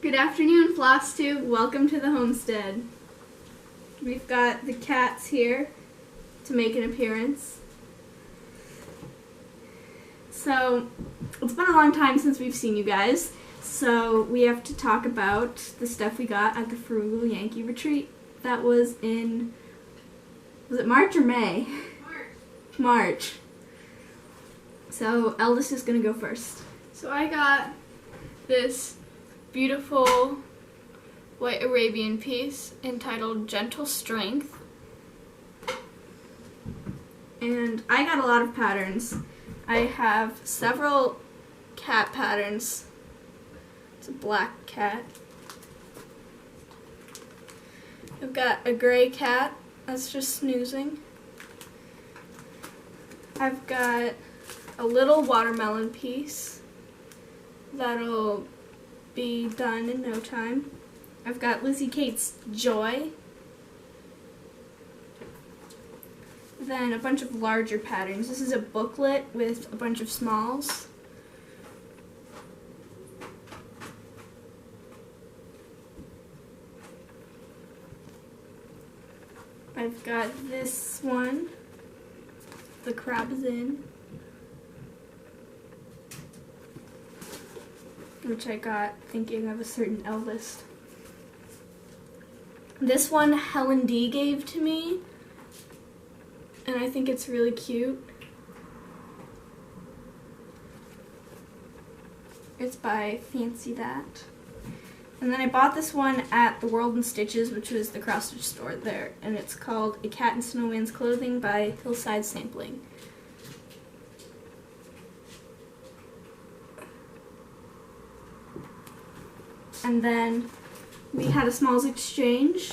Good afternoon, FLOSSTUBE. Welcome to the homestead. We've got the cats here to make an appearance. So, it's been a long time since we've seen you guys, so we have to talk about the stuff we got at the Frugal Yankee retreat. That was in, was it March or May? March. So, Eldest is going to go first. So I got this beautiful white Arabian piece entitled Gentle Strength. And I got a lot of patterns. I have several cat patterns. It's a black cat. I've got a gray cat that's just snoozing. I've got a little watermelon piece that'll be done in no time. I've got Lizzie Kate's Joy. Then a bunch of larger patterns. This is a booklet with a bunch of smalls. I've got this one. The crab is in. Which I got thinking of a certain eldest. This one Helen D gave to me, and I think it's really cute. It's by Fancy That. And then I bought this one at the World and Stitches, which was the cross stitch store there, and it's called A Cat in Snowman's Clothing by Hillside Sampling. And then we had a smalls exchange,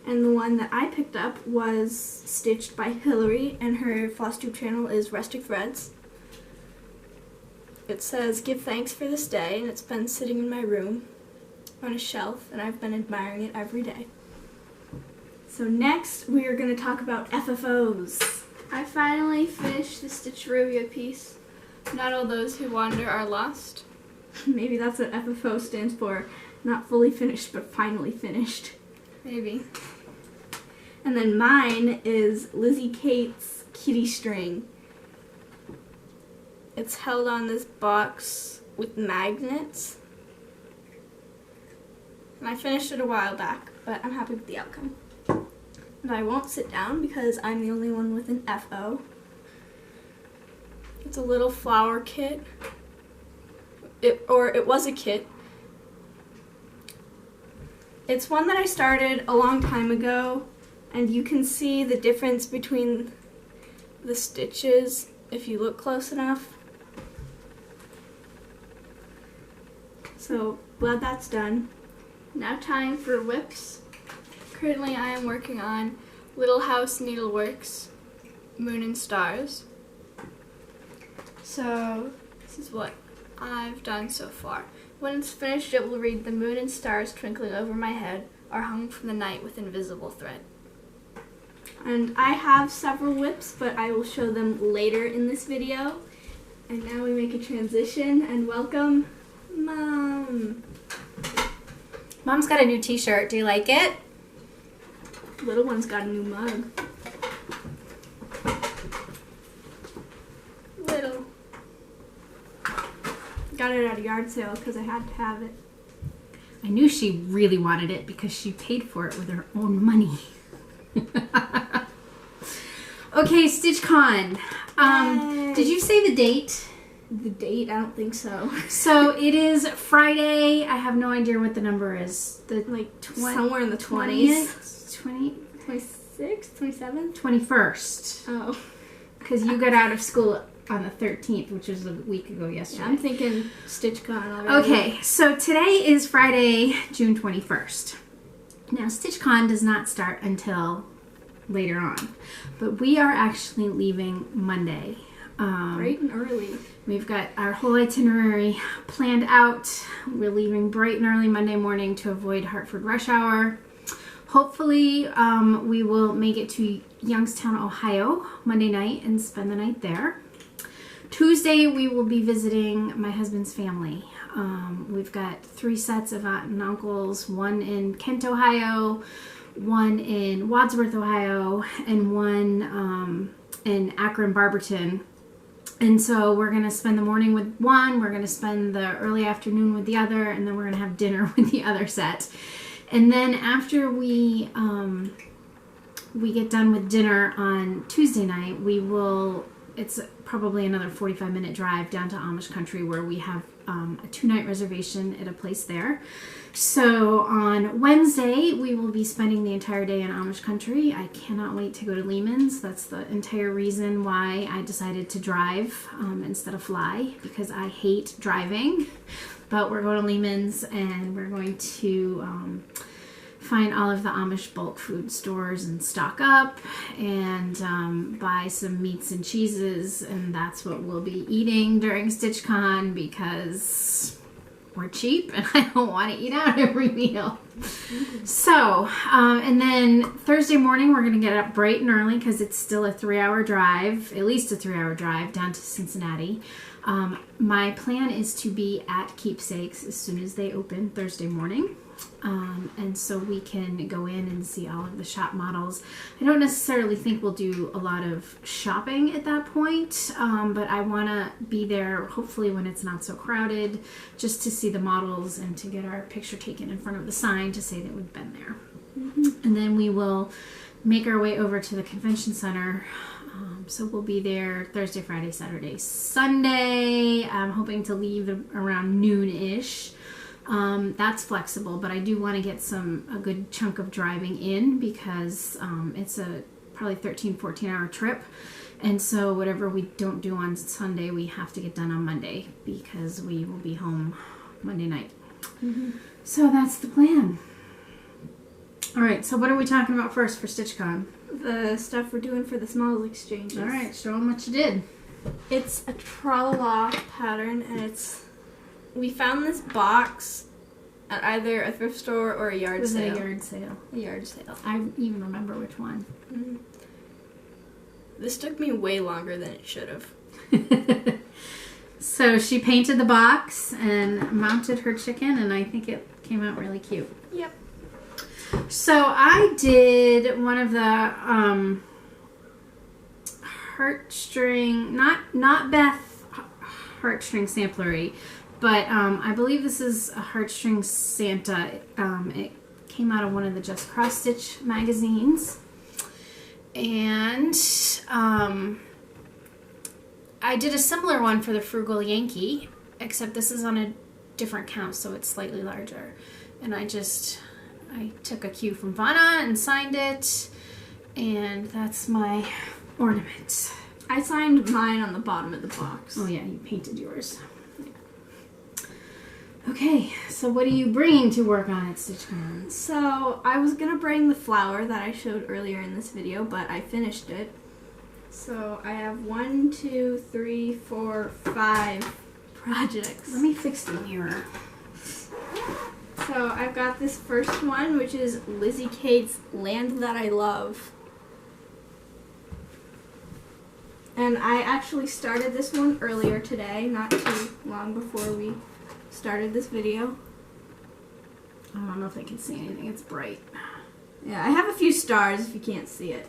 and the one that I picked up was stitched by Hillary, and her FLOSSTUBE channel is Rustic Threads. It says, "Give thanks for this day," and it's been sitting in my room on a shelf, and I've been admiring it every day. So next, we are going to talk about FFOs. I finally finished the Stitcherivia piece. Not all those who wander are lost. Maybe that's what FFO stands for. Not fully finished, but finally finished. Maybe. And then mine is Lizzie Kate's Kitty String. It's held on this box with magnets. And I finished it a while back, but I'm happy with the outcome. And I won't sit down because I'm the only one with an FO. It's a little flower kit. It was a kit. It's one that I started a long time ago, and you can see the difference between the stitches if you look close enough. So, glad that's done. Now time for whips. Currently I am working on Little House Needleworks Moon and Stars. So, this is what I've done so far. When it's finished, it will read, "The moon and stars twinkling over my head are hung from the night with invisible thread." And I have several whips, but I will show them later in this video. And now we make a transition and welcome Mom. Mom's got a new t-shirt. Do you like it? Little one's got a new mug. Little. Got it at a yard sale because I had to have it. I knew she really wanted it because she paid for it with her own money. Okay, StitchCon. Did you say the date? The date? I don't think so. So it is Friday. I have no idea what the number is. Somewhere in the 20s. 26? 27? 21st. Oh. Because you got out of school on the 13th, which was a week ago yesterday. Yeah, I'm thinking StitchCon already. Okay, so today is Friday, June 21st. Now, StitchCon does not start until later on, but we are actually leaving Monday. Bright and early. We've got our whole itinerary planned out. We're leaving bright and early Monday morning to avoid Hartford rush hour. Hopefully, we will make it to Youngstown, Ohio Monday night and spend the night there. Tuesday, we will be visiting my husband's family. We've got 3 sets of aunt and uncles, one in Kent, Ohio, one in Wadsworth, Ohio, and one in Akron, Barberton. And so we're going to spend the morning with one, we're going to spend the early afternoon with the other, and then we're going to have dinner with the other set. And then after we get done with dinner on Tuesday night, it's probably another 45-minute drive down to Amish country where we have a 2-night reservation at a place there. So on Wednesday, we will be spending the entire day in Amish country. I cannot wait to go to Lehman's. That's the entire reason why I decided to drive instead of fly, because I hate driving. But we're going to Lehman's, and we're going to find all of the Amish bulk food stores and stock up and buy some meats and cheeses, and that's what we'll be eating during StitchCon because we're cheap and I don't want to eat out every meal. So, and then Thursday morning we're going to get up bright and early because it's still a 3-hour drive, at least a 3-hour drive down to Cincinnati. My plan is to be at Keepsakes as soon as they open Thursday morning. And so we can go in and see all of the shop models. I don't necessarily think we'll do a lot of shopping at that point, but I want to be there hopefully when it's not so crowded, just to see the models and to get our picture taken in front of the sign to say that we've been there. Mm-hmm. And then we will make our way over to the convention center. So we'll be there Thursday, Friday, Saturday, Sunday. I'm hoping to leave around noon-ish. That's flexible, but I do want to get a good chunk of driving in because it's a probably 13-14 hour trip, and so whatever we don't do on Sunday we have to get done on Monday because we will be home Monday night. Mm-hmm. So that's the plan. Alright, so what are we talking about first for StitchCon? The stuff we're doing for the smalls exchanges. Alright, show them what you did. It's a tra-la-la pattern, and we found this box at either a thrift store or a yard sale. Was it a yard sale? A yard sale. I even remember which one. Mm-hmm. This took me way longer than it should have. So she painted the box and mounted her chicken, and I think it came out really cute. Yep. So I did one of the heartstring, not Beth heartstring samplery, but I believe this is a heartstring Santa. It came out of one of the Just Cross Stitch magazines, and I did a similar one for the Frugal Yankee, except this is on a different count, so it's slightly larger. And I took a cue from Vanna and signed it, and that's my ornament. I signed mine on the bottom of the box. Oh yeah, you painted yours. Okay, so what are you bringing to work on at StitchCon? So I was going to bring the flower that I showed earlier in this video, but I finished it. So I have 1, 2, 3, 4, 5 projects. Let me fix the mirror. So I've got this first one, which is Lizzie Kate's Land That I Love. And I actually started this one earlier today, not too long before we started this video. I don't know if I can see anything. It's bright. Yeah, I have a few stars if you can't see it.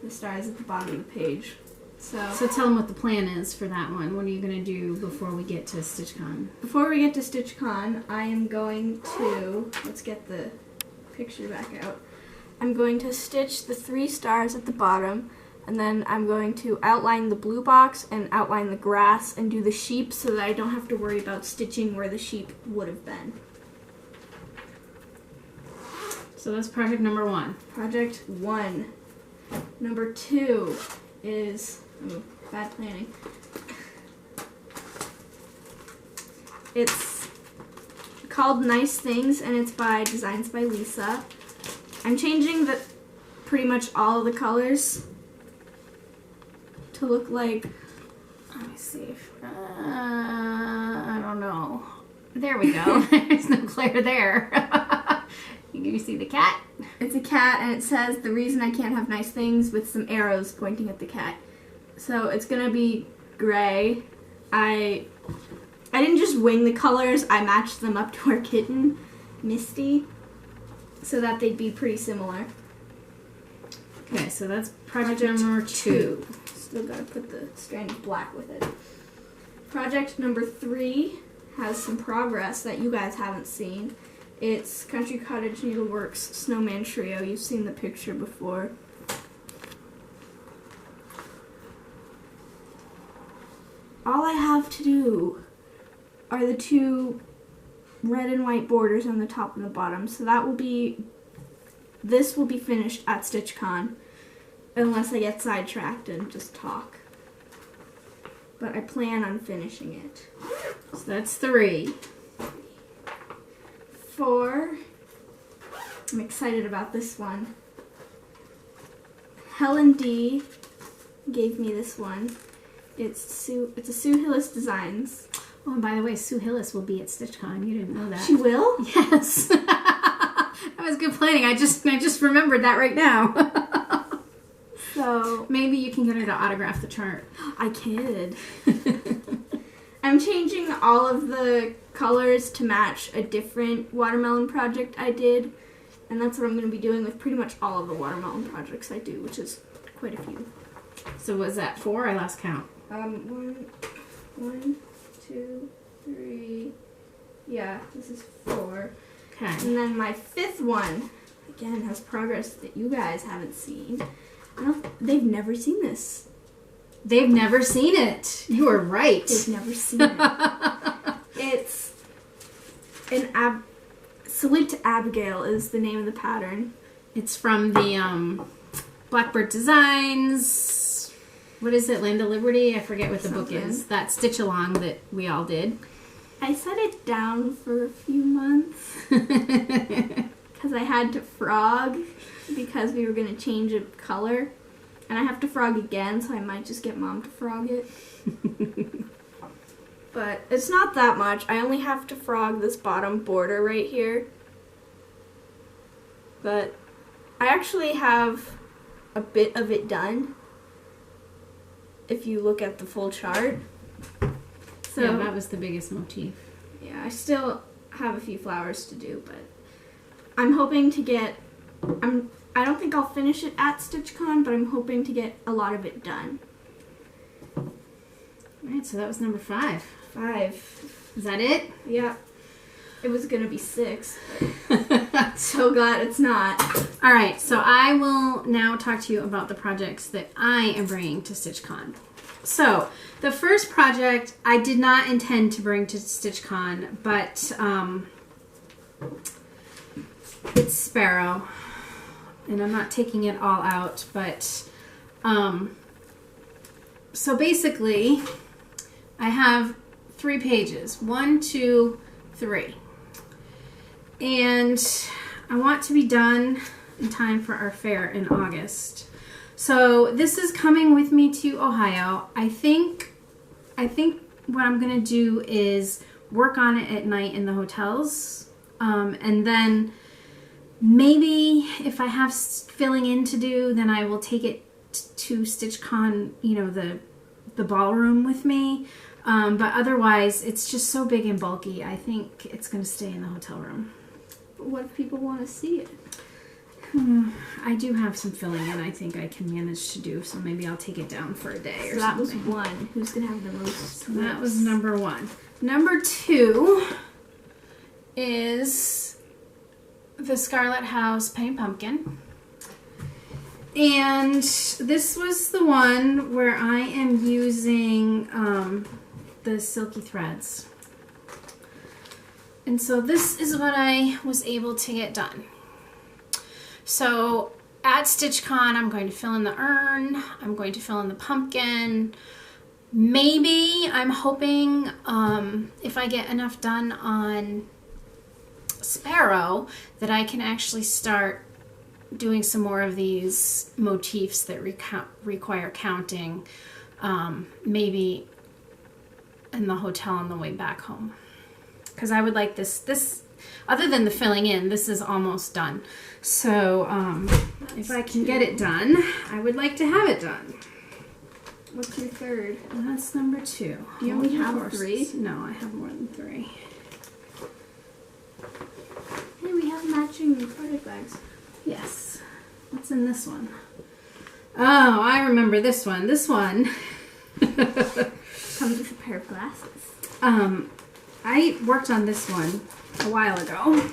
The stars at the bottom of the page. So tell them what the plan is for that one. What are you going to do before we get to StitchCon? Before we get to StitchCon, I am going to, let's get the picture back out. I'm going to stitch the 3 stars at the bottom, and then I'm going to outline the blue box and outline the grass and do the sheep so that I don't have to worry about stitching where the sheep would have been. So that's project number 1. Project 1. Number 2 is, bad planning. It's called Nice Things, and it's by Designs by Lisa. I'm changing pretty much all of the colors to look like, let me see if, I don't know. There we go. There's no glare there. Can you see the cat? It's a cat, and it says the reason I can't have nice things with some arrows pointing at the cat. So it's gonna be gray. I I didn't just wing the colors, I matched them up to our kitten, Misty, so that they'd be pretty similar. Okay, so that's project number 2. Still gotta put the strand of black with it. Project number 3 has some progress that you guys haven't seen. It's Country Cottage Needleworks Snowman Trio. You've seen the picture before. All I have to do are the 2 red and white borders on the top and the bottom. So this will be finished at StitchCon, unless I get sidetracked and just talk. But I plan on finishing it. So that's 3. 4. I'm excited about this one. Helen D gave me this one. It's a Sue Hillis Designs. Oh, and by the way, Sue Hillis will be at StitchCon. You didn't know that. She will? Yes. That was good planning. I just remembered that right now. So maybe you can get her to autograph the chart. I could. I'm changing all of the colors to match a different watermelon project I did. And that's what I'm going to be doing with pretty much all of the watermelon projects I do, which is quite a few. So was that 4? I lost count. 1, 2, 3. Yeah, this is 4. Okay. And then my 5th one, again, has progress that you guys haven't seen. They've never seen this. They've never seen it. You are right. They've never seen it. It's an Salute to Abigail is the name of the pattern. It's from the Blackbird Designs. What is it? Land of Liberty? I forget what the book is. That stitch along that we all did. I set it down for a few months because I had to frog because we were going to change a color. And I have to frog again, so I might just get Mom to frog it. But it's not that much. I only have to frog this bottom border right here. But I actually have a bit of it done if you look at the full chart. So yeah, that was the biggest motif. Yeah, I still have a few flowers to do, but I'm hoping to get... I don't think I'll finish it at StitchCon, but I'm hoping to get a lot of it done. Alright, so that was number 5. 5. Is that it? Yeah. It was going to be 6, but so glad it's not. Alright, so I will now talk to you about the projects that I am bringing to StitchCon. So, the first project I did not intend to bring to StitchCon, but it's Sparrow. And I'm not taking it all out, but so basically I have 3 pages. 1, 2, 3. And I want to be done in time for our fair in August. So this is coming with me to Ohio. I think what I'm going to do is work on it at night in the hotels. And then maybe if I have filling in to do, then I will take it to StitchCon, you know, the ballroom with me. But otherwise, it's just so big and bulky. I think it's going to stay in the hotel room. But what if people want to see it? I do have some filling in I think I can manage to do, so maybe I'll take it down for a day or so that something. was 1. Who's going to have the most? So that was number 1. Number 2 is the Scarlet House Penny Pumpkin. And this was the one where I am using the silky threads. And so this is what I was able to get done. So at StitchCon, I'm going to fill in the urn. I'm going to fill in the pumpkin. Maybe I'm hoping if I get enough done on Sparrow that I can actually start doing some more of these motifs that require counting, maybe in the hotel on the way back home. Because I would like this, other than the filling in, this is almost done. So if I can get it done, I would like to have it done. What's your third? And that's number 2. Do you only have Horses. 3? No, I have more than 3. Hey, we have matching project bags. Yes. What's in this one? Oh, I remember this one. This one. Comes with a pair of glasses. I worked on this one a while ago.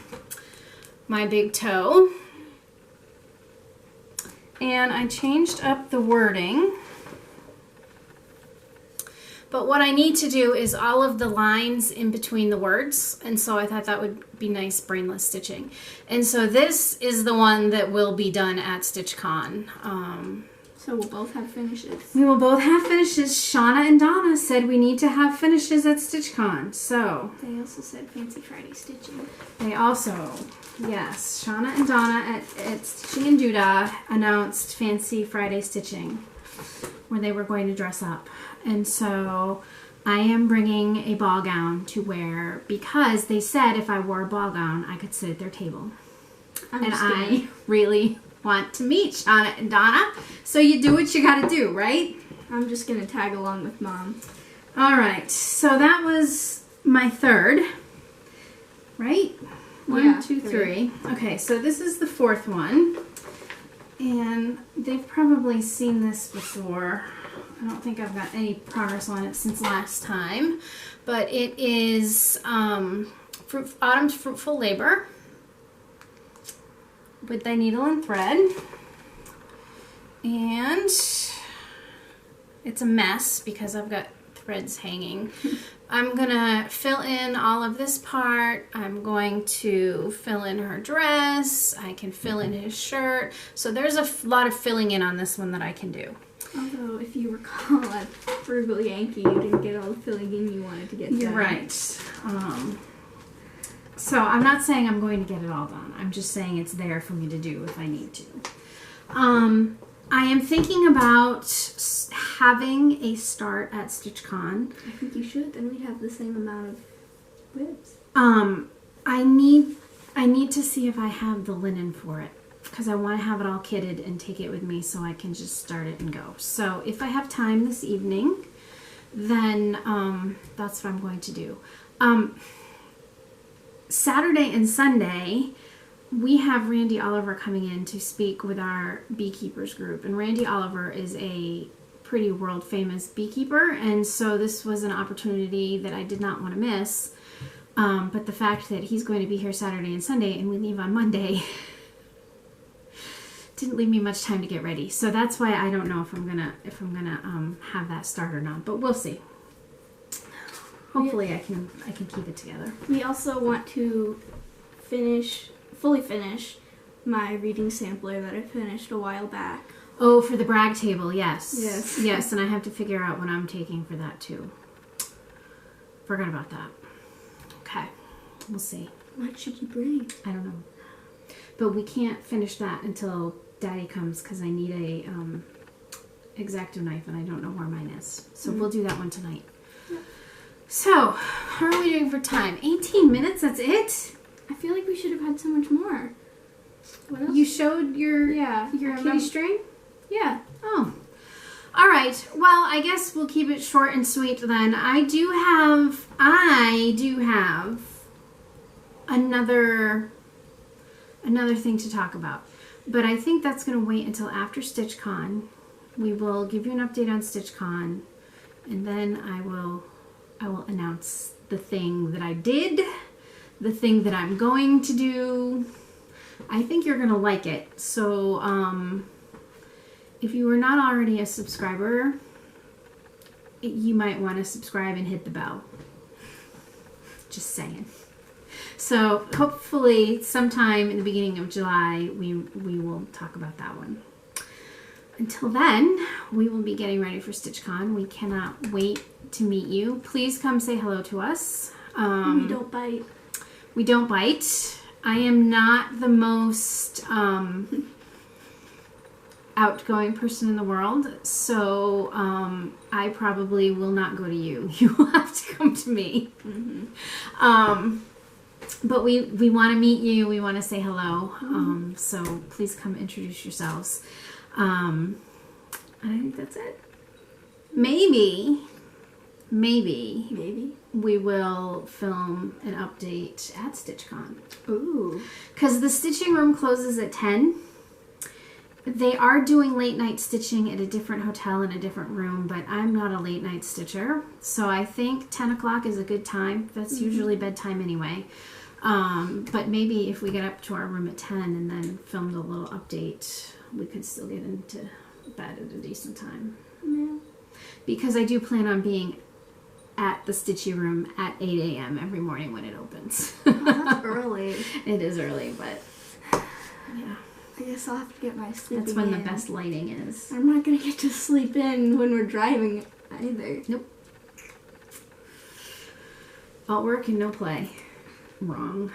My big toe. And I changed up the wording. But what I need to do is all of the lines in between the words. And so I thought that would be nice brainless stitching. And so this is the one that will be done at StitchCon. So we'll both have finishes. We will both have finishes. Shauna and Donna said we need to have finishes at StitchCon. So They also said Fancy Friday stitching. they also, yes, Shauna and Donna at Stitching and Doodah announced Fancy Friday Stitching, where they were going to dress up. And so I am bringing a ball gown to wear because they said if I wore a ball gown, I could sit at their table. And I really want to meet Shauna and Donna. So you do what you got to do, right? I'm just going to tag along with Mom. All right. So that was my third, right? Yeah, 1, 2, 3. Okay, so this is the 4th one. And they've probably seen this before. I don't think I've got any progress on it since last time. But it is Autumn's Fruitful Labor with the needle and thread. And it's a mess because I've got threads hanging. I'm gonna fill in all of this part. I'm going to fill in her dress. I can fill in his shirt. So there's a lot of filling in on this one that I can do. Although, if you recall at Frugal Yankee, you didn't get all the filling in you wanted to get done. You're right. So I'm not saying I'm going to get it all done. I'm just saying it's there for me to do if I need to. I am thinking about having a start at StitchCon. I think you should. Then we'd have the same amount of ribs. I need to see if I have the linen for it because I want to have it all kitted and take it with me so I can just start it and go. So if I have time this evening, then that's what I'm going to do. Saturday and Sunday, we have Randy Oliver coming in to speak with our beekeepers group. And Randy Oliver is a pretty world famous beekeeper. And so this was an opportunity that I did not want to miss. But the fact that he's going to be here Saturday and Sunday and we leave on Monday didn't leave me much time to get ready. So that's why I don't know if I'm gonna have that start or not. But we'll see. Hopefully I can keep it together. We also want to fully finish my reading sampler that I finished a while back. Oh, for the brag table, yes. Yes. Yes, and I have to figure out what I'm taking for that too. Forgot about that. Okay, we'll see. What should you bring? I don't know. But we can't finish that until Daddy comes because I need a X-Acto knife and I don't know where mine is. So we'll do that one tonight. Yep. So, how are we doing for time? 18 minutes, that's it? I feel like we should have had so much more. What else? You showed your kitty string? Yeah. Oh. All right. Well, I guess we'll keep it short and sweet then. I do have another thing to talk about. But I think that's going to wait until after StitchCon. We will give you an update on StitchCon, and then I will announce the thing that I did, the thing that I'm going to do. I think you're going to like it. So, if you are not already a subscriber, you might want to subscribe and hit the bell. Just saying. So hopefully sometime in the beginning of July, we will talk about that one. Until then, we will be getting ready for StitchCon. We cannot wait to meet you. Please come say hello to us. We don't bite. We don't bite. I am not the most outgoing person in the world, so I probably will not go to you. You will have to come to me. Mm-hmm. But we want to meet you. We want to say hello. Mm-hmm. So please come introduce yourselves. And I think that's it. Maybe Maybe. we will film an update at StitchCon. Ooh. Because the stitching room closes at 10. They are doing late night stitching at a different hotel in a different room, but I'm not a late night stitcher. So I think 10 o'clock is a good time. That's usually bedtime anyway. But maybe if we get up to our room at 10 and then filmed a little update, we could still get into bed at a decent time. Yeah. Because I do plan on being at the stitchy room at 8 a.m. every morning when it opens. That's early. It is early, but yeah. I guess I'll have to get my sleeping That's when in. the best lighting is. I'm not going to get to sleep in when we're driving either. Nope. All work and no play. Wrong.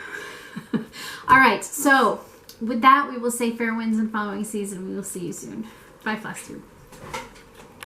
All right, so with that, we will say fair winds and following season. We will see you soon. Bye, FLOSSTUBE.